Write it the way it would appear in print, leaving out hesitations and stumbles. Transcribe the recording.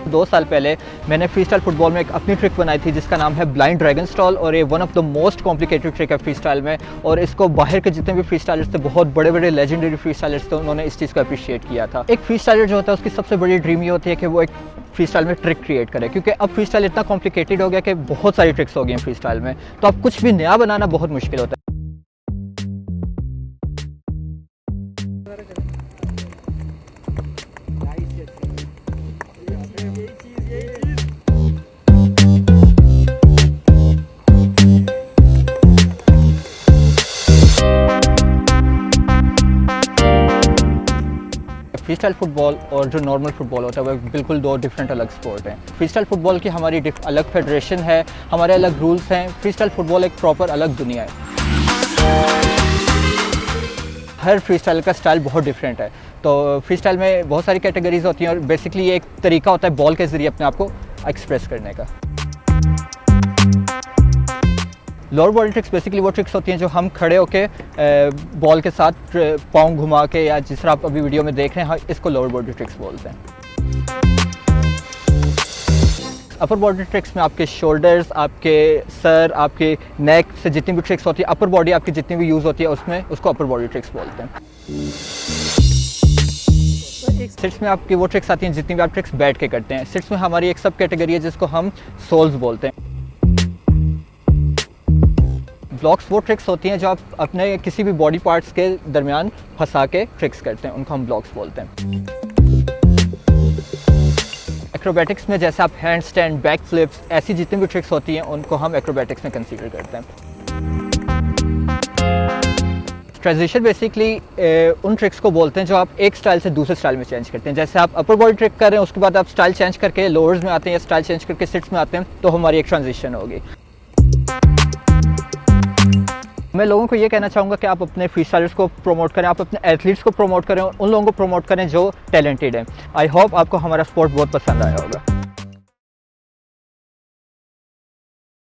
2 साल पहले मैंने फ्री स्टाइल फुटबॉल में एक अपनी ट्रिक बनाई थी जिसका नाम है ब्लाइंड ड्रैगन स्टॉल, और ये one of the most complicated trick है फ्री स्टाइल में। और इसको बाहर के जितने भी फ्री स्टाइलर्स थे, बहुत बड़े बड़े लेजेंडरी फ्री स्टाइलर्स थे, उन्होंने इस चीज़ को अप्रिशिएट किया था। एक फ्री स्टाइलर जो होता है उसकी सबसे बड़ी ड्रीम ये होती है कि वो एक फ्री स्टाइल में ट्रिक क्रिएट करे, क्योंकि अब फ्री स्टाइल इतना कॉम्प्लिकेटेड हो गया कि बहुत सारी ट्रिक्स हो गई हैं फ्री स्टाइल में, तो अब कुछ भी नया बनाना बहुत मुश्किल होता है। फ्री स्टाइल फुटबॉल और जो नॉर्मल फुटबॉल होता है वो बिल्कुल 2 डिफरेंट अलग स्पोर्ट हैं। फ्री स्टाइल फुटबॉल की हमारी अलग फेडरेशन है, हमारे अलग रूल्स हैं। फ्री स्टाइल फुटबॉल एक प्रॉपर अलग दुनिया है। हर फ्री स्टाइल का स्टाइल बहुत डिफरेंट है। तो फ्री स्टाइल में बहुत सारी कैटेगरीज होती हैं और बेसिकली ये एक तरीका होता है बॉल के ज़रिए अपने आप को एक्सप्रेस करने का। लोअर बॉडी ट्रिक्स बेसिकली वो ट्रिक्स होती हैं जो हम खड़े होके बॉल के साथ पाँव घुमा के, या जिस तरह आप अभी वीडियो में देख रहे हैं, इसको लोअर बॉडी ट्रिक्स बोलते हैं। अपर बॉडी ट्रिक्स में आपके शोल्डर्स, आपके सर, आपके नेक से जितनी भी ट्रिक्स होती है, अपर बॉडी आपकी जितनी भी यूज़ होती है उसमें, उसको अपर बॉडी ट्रिक्स बोलते हैं। सिट्स में आपकी वो ट्रिक्स आती हैं जितनी भी आप ट्रिक्स बैठ के करते हैं। सिट्स में हमारी एक सब कैटेगरी है जिसको हम सोल्स बोलते हैं। ब्लॉक्स वो ट्रिक्स होती हैं जो आप अपने किसी भी बॉडी पार्ट्स के दरमियान फंसा के ट्रिक्स करते हैं, उनको हम ब्लॉक्स बोलते हैं। एक्रोबैटिक्स में जैसे आप हैंड स्टैंड, बैक फ्लिप्स, ऐसी जितनी भी ट्रिक्स होती हैं उनको हम एक्रोबैटिक्स में कंसीडर करते हैं। ट्रांजिशन बेसिकली उन ट्रिक्स को बोलते हैं जो आप एक स्टाइल से दूसरे स्टाइल में चेंज करते हैं। जैसे आप अपर बॉडी ट्रिक कर रहे हैं, उसके बाद आप स्टाइल चेंज करके लोअर्स में आते हैं या स्टाइल चेंज करके सिट्स में आते हैं, तो हमारी एक ट्रांजिशन होगी। मैं लोगों को ये कहना चाहूँगा कि आप अपने फ्री स्टाइलर्स को प्रमोट करें, आप अपने एथलीट्स को प्रमोट करें, उन लोगों को प्रमोट करें जो टैलेंटेड हैं। आई होप आपको हमारा स्पोर्ट बहुत पसंद आया होगा।